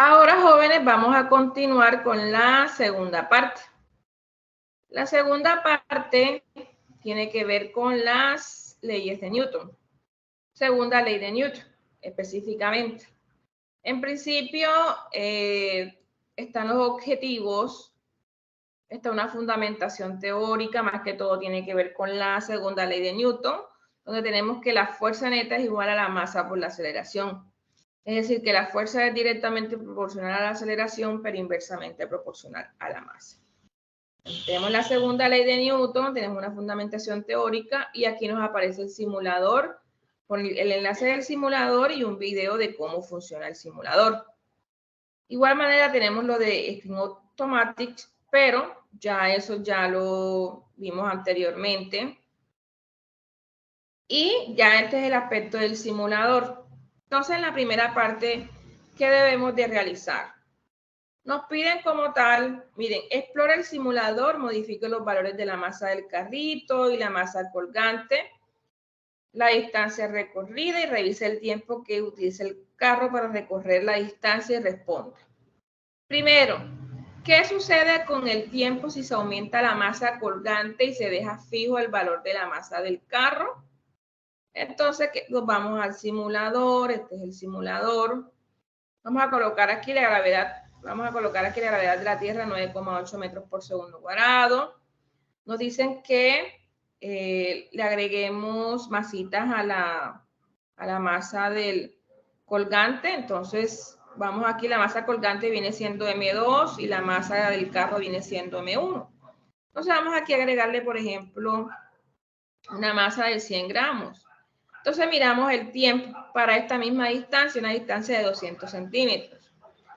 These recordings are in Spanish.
Ahora, jóvenes, vamos a continuar con la segunda parte. La segunda parte tiene que ver con las leyes de Newton. Segunda ley de Newton, específicamente. En principio, están los objetivos, está una fundamentación teórica, más que todo tiene que ver con la segunda ley de Newton, donde tenemos que la fuerza neta es igual a la masa por la aceleración. Es decir, que la fuerza es directamente proporcional a la aceleración, pero inversamente proporcional a la masa. Tenemos la segunda ley de Newton, tenemos una fundamentación teórica y aquí nos aparece el simulador, con el enlace del simulador y un video de cómo funciona el simulador. Igual manera tenemos lo de String Automatic, pero ya eso ya lo vimos anteriormente. Y ya este es el aspecto del simulador. Entonces, en la primera parte, ¿qué debemos de realizar? Nos piden como tal, miren, explora el simulador, modifique los valores de la masa del carrito y la masa colgante, la distancia recorrida y revise el tiempo que utiliza el carro para recorrer la distancia y responde. Primero, ¿qué sucede con el tiempo si se aumenta la masa colgante y se deja fijo el valor de la masa del carro? Entonces, nos vamos al simulador, este es el simulador. Vamos a colocar aquí la gravedad, de la Tierra, 9,8 metros por segundo cuadrado. Nos dicen que le agreguemos masitas a la masa del colgante. Entonces, vamos aquí, la masa colgante viene siendo M2 y la masa del carro viene siendo M1. Entonces, vamos aquí a agregarle, por ejemplo, una masa de 100 gramos. Entonces miramos el tiempo para esta misma distancia, una distancia de 200 centímetros.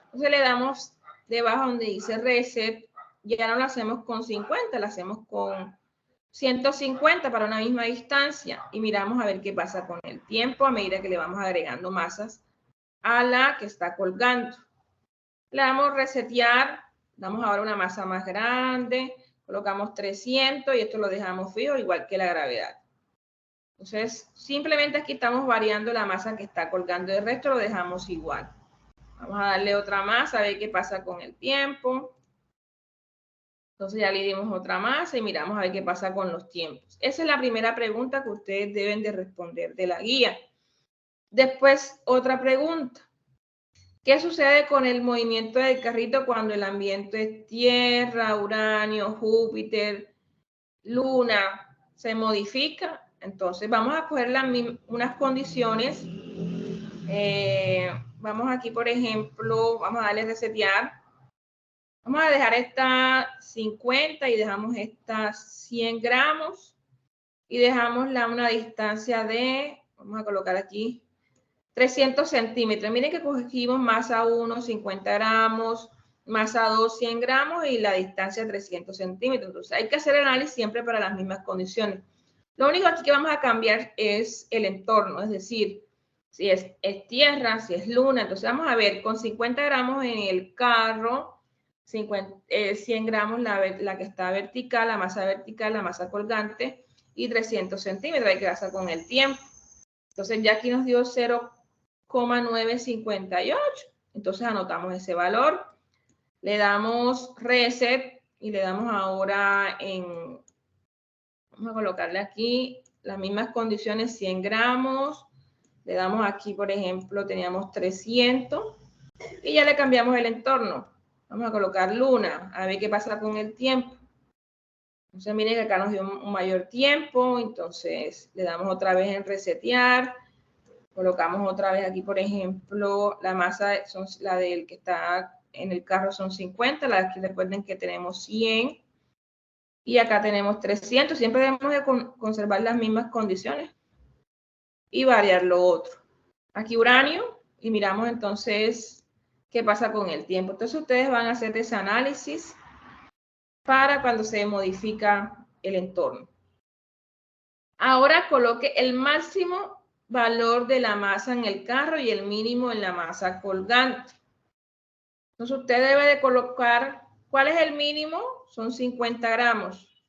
Entonces le damos debajo donde dice reset, ya no lo hacemos con 50, lo hacemos con 150 para una misma distancia y miramos a ver qué pasa con el tiempo a medida que le vamos agregando masas a la que está colgando. Le damos resetear, damos ahora una masa más grande, colocamos 300 y esto lo dejamos fijo igual que la gravedad. Entonces, simplemente aquí estamos variando la masa que está colgando, el resto lo dejamos igual. Vamos a darle otra masa, a ver qué pasa con el tiempo. Entonces ya le dimos otra masa y miramos a ver qué pasa con los tiempos. Esa es la primera pregunta que ustedes deben de responder de la guía. Después, otra pregunta. ¿Qué sucede con el movimiento del carrito cuando el ambiente es Tierra, Uranio, Júpiter, Luna? ¿Se modifica? Entonces vamos a coger unas condiciones. Vamos aquí, por ejemplo, vamos a darle resetear. Vamos a dejar esta 50 y dejamos esta 100 gramos. Y dejamos una distancia de, vamos a colocar aquí, 300 centímetros. Miren que cogimos masa 1, 50 gramos, masa 2, 100 gramos y la distancia 300 centímetros. Entonces hay que hacer el análisis siempre para las mismas condiciones. Lo único aquí que vamos a cambiar es el entorno, es decir, si es tierra, si es luna. Entonces vamos a ver, con 50 gramos en el carro, 100 gramos la que está vertical, la masa colgante y 300 centímetros. Hay que hacer con el tiempo. Entonces ya aquí nos dio 0,958. Entonces anotamos ese valor. Le damos reset y le damos ahora vamos a colocarle aquí las mismas condiciones, 100 gramos. Le damos aquí, por ejemplo, teníamos 300 y ya le cambiamos el entorno. Vamos a colocar luna, a ver qué pasa con el tiempo. Entonces miren que acá nos dio un mayor tiempo, entonces le damos otra vez en resetear. Colocamos otra vez aquí, por ejemplo, la masa, la del que está en el carro son 50, la de aquí recuerden que tenemos 100. Y acá tenemos 300, siempre debemos de conservar las mismas condiciones y variar lo otro. Aquí uranio y miramos entonces qué pasa con el tiempo. Entonces ustedes van a hacer ese análisis para cuando se modifica el entorno. Ahora coloque el máximo valor de la masa en el carro y el mínimo en la masa colgante. Entonces usted debe de colocar, ¿cuál es el mínimo? Son 50 gramos.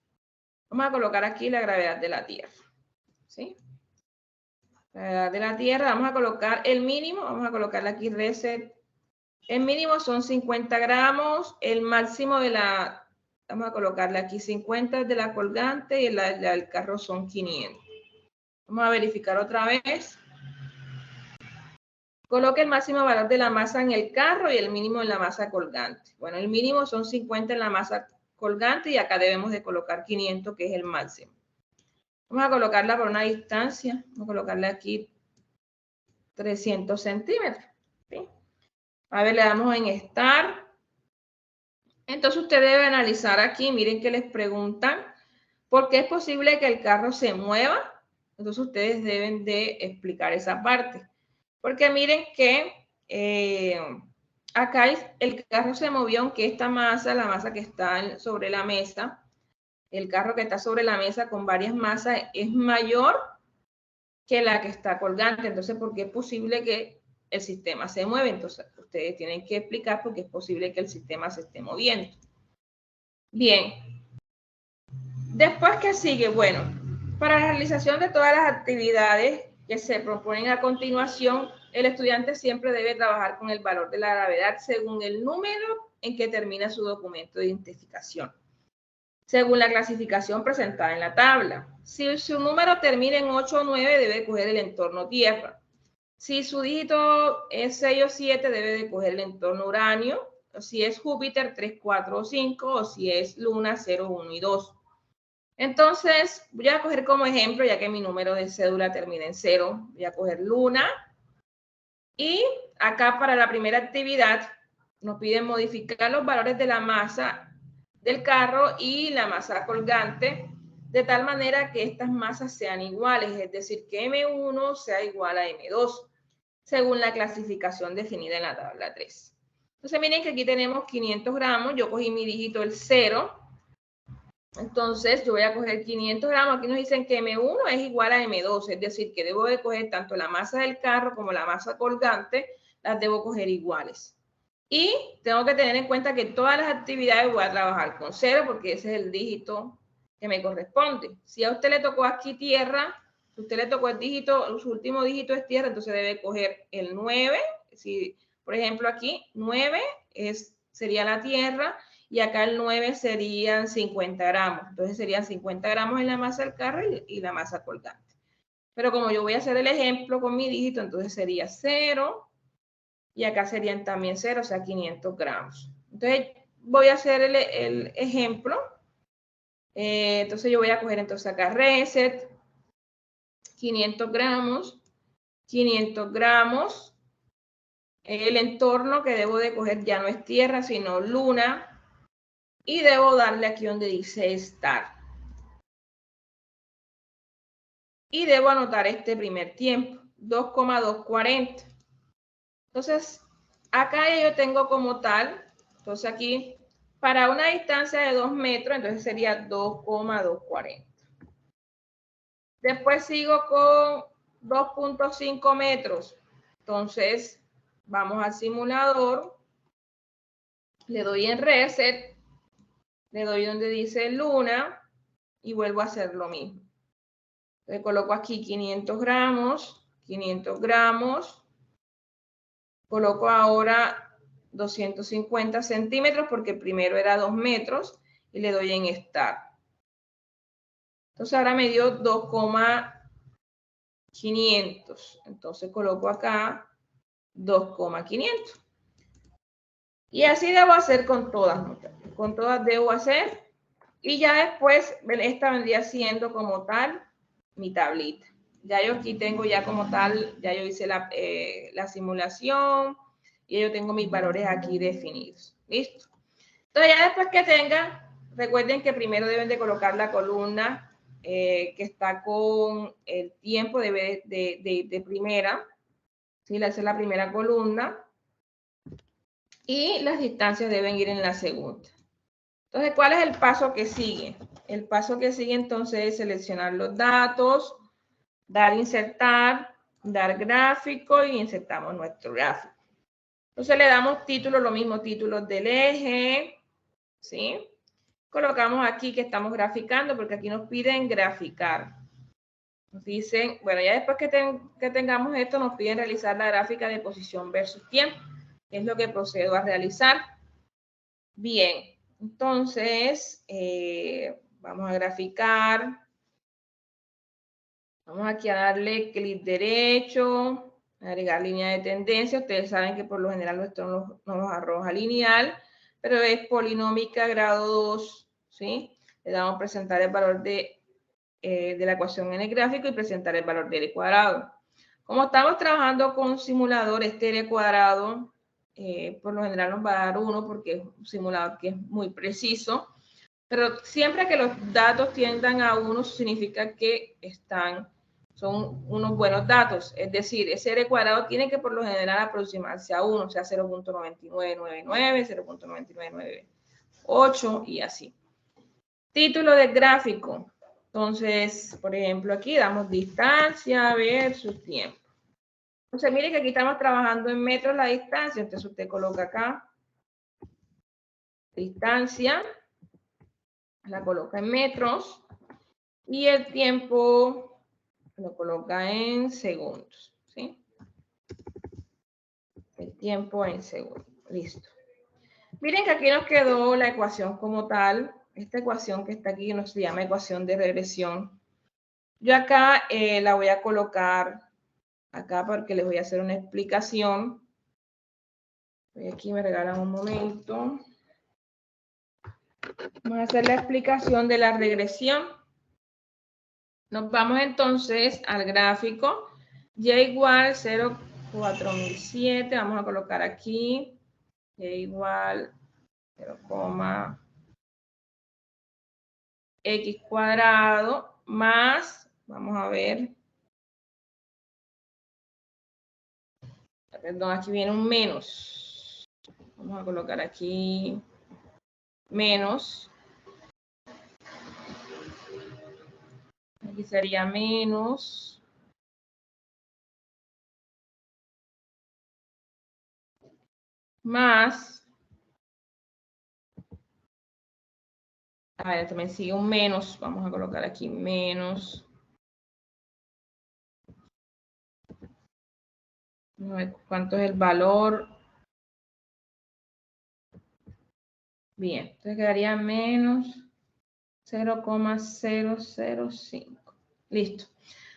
Vamos a colocar aquí la gravedad de la Tierra. ¿Sí? La gravedad de la Tierra, vamos a colocar el mínimo, vamos a colocarle aquí reset El mínimo son 50 gramos, el máximo de la, vamos a colocarle aquí 50 de la colgante y la del carro son 500. Vamos a verificar otra vez. Coloque el máximo valor de la masa en el carro y el mínimo en la masa colgante. Bueno, el mínimo son 50 en la masa colgante y acá debemos de colocar 500, que es el máximo. Vamos a colocarla por una distancia. Vamos a colocarle aquí 300 centímetros. ¿Sí? A ver, le damos en Start. Entonces usted debe analizar aquí, miren que les preguntan, ¿por qué es posible que el carro se mueva? Entonces ustedes deben de explicar esa parte. Porque miren que acá el carro se movió, aunque esta masa, la masa que está sobre la mesa, el carro que está sobre la mesa con varias masas es mayor que la que está colgante. Entonces, ¿por qué es posible que el sistema se mueva? Entonces, ustedes tienen que explicar por qué es posible que el sistema se esté moviendo. Bien. Después, ¿qué sigue? Bueno, para la realización de todas las actividades que se proponen a continuación, el estudiante siempre debe trabajar con el valor de la gravedad según el número en que termina su documento de identificación, según la clasificación presentada en la tabla. Si su número termina en 8 o 9, debe coger el entorno Tierra. Si su dígito es 6 o 7, debe de coger el entorno Uranio. O si es Júpiter, 3, 4 o 5, o si es Luna, 0, 1 y 2. Entonces, voy a coger como ejemplo, ya que mi número de cédula termina en 0, voy a coger Luna. Y acá para la primera actividad nos piden modificar los valores de la masa del carro y la masa colgante, de tal manera que estas masas sean iguales, es decir, que M1 sea igual a M2, según la clasificación definida en la tabla 3. Entonces, miren que aquí tenemos 500 gramos, yo cogí mi dígito el 0, entonces yo voy a coger 500 gramos, aquí nos dicen que M1 es igual a M2, es decir, que debo de coger tanto la masa del carro como la masa colgante, las debo coger iguales. Y tengo que tener en cuenta que todas las actividades voy a trabajar con 0 porque ese es el dígito que me corresponde. Si a usted le tocó aquí tierra, si a usted le tocó el dígito, su último dígito es tierra, entonces debe coger el 9. Si, por ejemplo, aquí 9 sería la tierra y acá el 9 serían 50 gramos. Entonces serían 50 gramos en la masa del carro y la masa colgante. Pero como yo voy a hacer el ejemplo con mi dígito, entonces sería 0. Y acá serían también 0, o sea, 500 gramos. Entonces, voy a hacer el ejemplo. Entonces, yo voy a coger entonces acá reset, 500 gramos, 500 gramos. El entorno que debo de coger ya no es tierra, sino luna. Y debo darle aquí donde dice Start. Y debo anotar este primer tiempo, 2,240. Entonces, acá yo tengo como tal, entonces aquí, para una distancia de 2 metros, entonces sería 2,240. Después sigo con 2,5 metros. Entonces, vamos al simulador, le doy en reset, le doy donde dice luna y vuelvo a hacer lo mismo. Le coloco aquí 500 gramos, 500 gramos. Coloco ahora 250 centímetros porque primero era 2 metros y le doy en Start. Entonces ahora me dio 2,500. Entonces coloco acá 2,500. Y así debo hacer con todas, con todas debo hacer. Y ya después esta vendría siendo como tal mi tablita. Ya yo aquí tengo ya como tal, ya yo hice la simulación y yo tengo mis valores aquí definidos. ¿Listo? Entonces ya después que tenga, recuerden que primero deben de colocar la columna que está con el tiempo de primera. ¿Sí? Esa es la primera columna. Y las distancias deben ir en la segunda. Entonces, ¿cuál es el paso que sigue? El paso que sigue entonces es seleccionar los datos, dar insertar, dar gráfico y insertamos nuestro gráfico. Entonces le damos título, lo mismo, títulos del eje, ¿sí? Colocamos aquí que estamos graficando porque aquí nos piden graficar. Nos dicen, bueno, ya después que tengamos esto nos piden realizar la gráfica de posición versus tiempo. es lo que procedo a realizar. Bien, entonces vamos a graficar. Vamos aquí a darle clic derecho, agregar línea de tendencia. Ustedes saben que por lo general esto no nos arroja lineal, pero es polinómica grado 2, ¿sí? Le damos presentar el valor de la ecuación en el gráfico y presentar el valor de L cuadrado. Como estamos trabajando con un simulador, este L cuadrado, por lo general nos va a dar 1 porque es un simulador que es muy preciso, pero siempre que los datos tiendan a 1 significa que son unos buenos datos, es decir, ese R cuadrado tiene que por lo general aproximarse a 1, o sea, 0.9999, 0.9998 y así. Título del gráfico. Entonces, por ejemplo, aquí damos distancia versus tiempo. Entonces, mire que aquí estamos trabajando en metros la distancia, entonces usted coloca acá distancia, la coloca en metros y el tiempo lo coloca en segundos, ¿sí? El tiempo en segundos. Listo. Miren que aquí nos quedó la ecuación como tal. Esta ecuación que está aquí nos se llama ecuación de regresión. Yo acá la voy a colocar acá porque les voy a hacer una explicación. Aquí me regalan un momento. Vamos a hacer la explicación de la regresión. Nos vamos entonces al gráfico. Y igual 0,4007. Vamos a colocar aquí. Y igual 0,x cuadrado más, vamos a ver. Perdón, aquí viene un menos. Vamos a colocar aquí menos. Aquí sería menos. Más. A ver, también sigue un menos. Vamos a colocar aquí menos. Vamos a ver cuánto es el valor. Bien, entonces quedaría menos 0,005. Listo.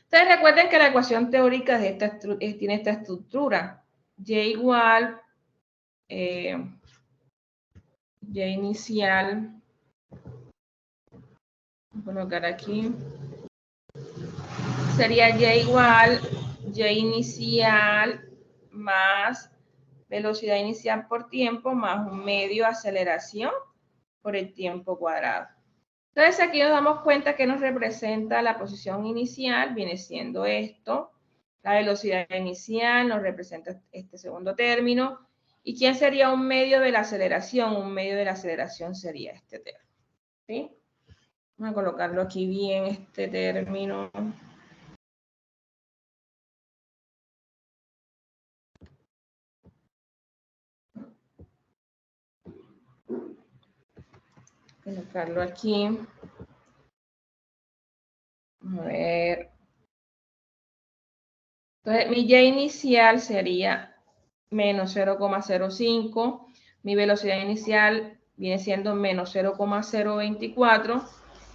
Entonces recuerden que la ecuación teórica tiene esta estructura. Y igual, Y inicial, voy a colocar aquí, sería Y igual, Y inicial más velocidad inicial por tiempo más un medio aceleración por el tiempo cuadrado. Entonces aquí nos damos cuenta que nos representa la posición inicial, viene siendo esto. La velocidad inicial nos representa este segundo término. ¿Y quién sería un medio de la aceleración? Un medio de la aceleración sería este término. ¿Sí? Vamos a colocarlo aquí bien, este término. Colocarlo aquí. Vamos a ver. Entonces, mi Y inicial sería menos 0,05. Mi velocidad inicial viene siendo menos 0,024.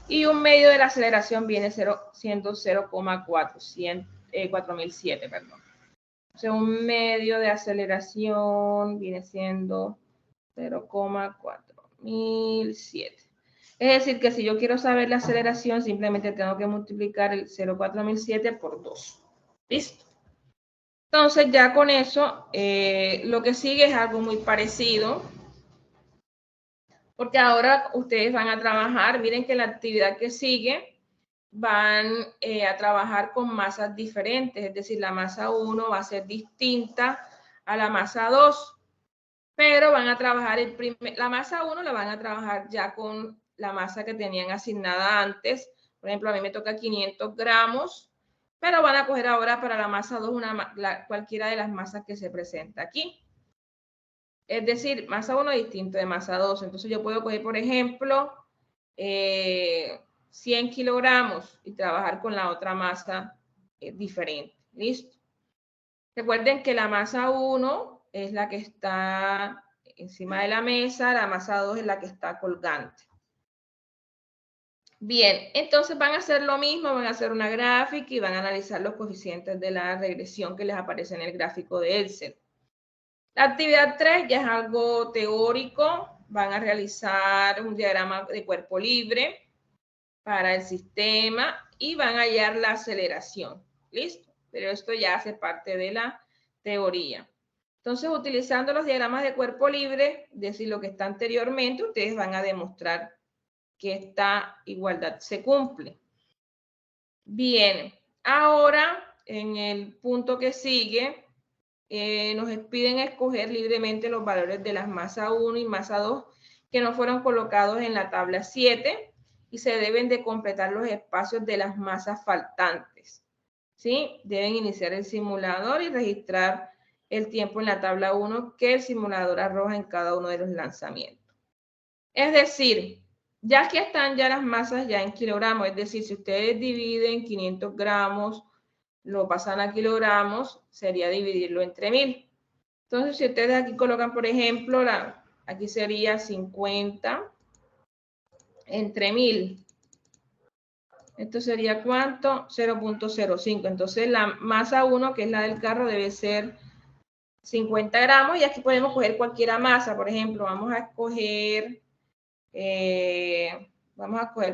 Y un medio de la aceleración viene siendo 0,4007, perdón. O sea, un medio de aceleración viene siendo 0,4007. Es decir, que si yo quiero saber la aceleración, simplemente tengo que multiplicar el 0,4007 por 2. ¿Listo? Entonces, ya con eso, lo que sigue es algo muy parecido. Porque ahora ustedes van a trabajar, miren que la actividad que sigue, van a trabajar con masas diferentes. Es decir, la masa 1 va a ser distinta a la masa 2. Pero van a trabajar la masa 1 la van a trabajar ya con la masa que tenían asignada antes. Por ejemplo, a mí me toca 500 gramos, pero van a coger ahora para la masa 2 cualquiera de las masas que se presenta aquí. Es decir, masa 1 distinto de masa 2. Entonces yo puedo coger, por ejemplo, 100 kilogramos y trabajar con la otra masa diferente. ¿Listo? Recuerden que la masa 1 es la que está encima de la mesa, la masa 2 es la que está colgante. Bien, entonces van a hacer lo mismo, van a hacer una gráfica y van a analizar los coeficientes de la regresión que les aparece en el gráfico de Excel. La actividad 3 ya es algo teórico, van a realizar un diagrama de cuerpo libre para el sistema y van a hallar la aceleración. ¿Listo? Pero esto ya hace parte de la teoría. Entonces, utilizando los diagramas de cuerpo libre, es decir, lo que está anteriormente, ustedes van a demostrar que esta igualdad se cumple. Bien, ahora en el punto que sigue, nos piden escoger libremente los valores de las masa 1 y masa 2 que no fueron colocados en la tabla 7 y se deben de completar los espacios de las masas faltantes. ¿Sí? Deben iniciar el simulador y registrar el tiempo en la tabla 1 que el simulador arroja en cada uno de los lanzamientos. Es decir, ya que están ya las masas ya en kilogramos, es decir, si ustedes dividen 500 gramos, lo pasan a kilogramos, sería dividirlo entre 1000. Entonces, si ustedes aquí colocan, por ejemplo, aquí sería 50 entre 1000. Esto sería ¿cuánto? 0.05. Entonces, la masa 1, que es la del carro, debe ser 50 gramos. Y aquí podemos coger cualquier masa. Por ejemplo, vamos a escoger,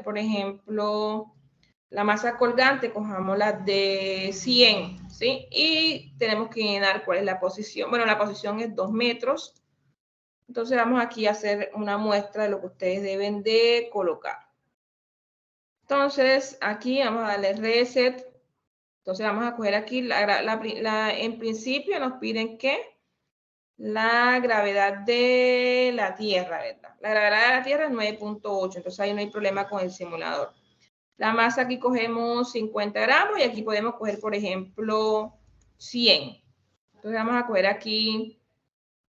por ejemplo, la masa colgante, cojamos la de 100, ¿sí? Y tenemos que llenar cuál es la posición. Bueno, la posición es 2 metros. Entonces vamos aquí a hacer una muestra de lo que ustedes deben de colocar. Entonces, aquí vamos a darle reset. Entonces vamos a coger aquí, en principio nos piden que la gravedad de la Tierra, ¿verdad? La gravedad de la Tierra es 9.8, entonces ahí no hay problema con el simulador. La masa aquí cogemos 50 gramos y aquí podemos coger, por ejemplo, 100. Entonces vamos a coger aquí,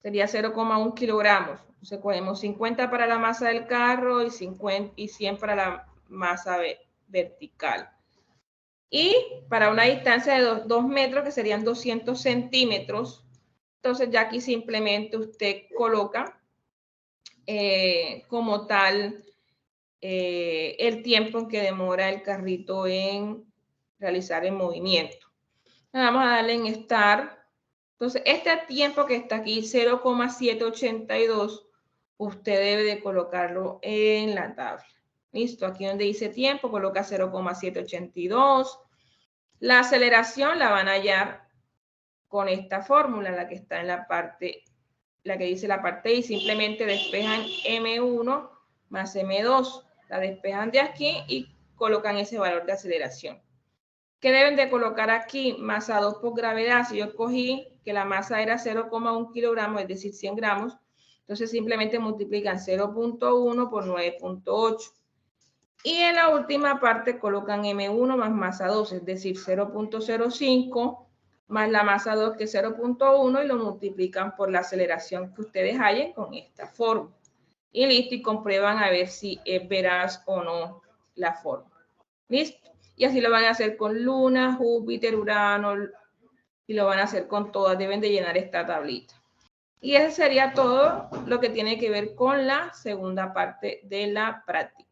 sería 0,1 kilogramos. Entonces cogemos 50 para la masa del carro y 100 para la masa vertical. Y para una distancia de 2 metros, que serían 200 centímetros, entonces ya aquí simplemente usted coloca como tal el tiempo en que demora el carrito en realizar el movimiento. Vamos a darle en Start. Entonces, este tiempo que está aquí, 0,782, usted debe de colocarlo en la tabla. Listo, aquí donde dice tiempo, coloca 0,782. La aceleración la van a hallar con esta fórmula, la que está en la parte, la que dice la parte I, simplemente despejan M1 más M2. La despejan de aquí y colocan ese valor de aceleración. ¿Qué deben de colocar aquí? Masa 2 por gravedad. Si yo escogí que la masa era 0,1 kilogramos, es decir, 100 gramos, entonces simplemente multiplican 0.1 por 9.8. Y en la última parte colocan M1 más masa 2, es decir, 0.05 más la masa 2, que es 0.1, y lo multiplican por la aceleración que ustedes hallen con esta fórmula. Y listo, y comprueban a ver si es veraz o no la fórmula. ¿Listo? Y así lo van a hacer con Luna, Júpiter, Urano, y lo van a hacer con todas. Deben de llenar esta tablita. Y ese sería todo lo que tiene que ver con la segunda parte de la práctica.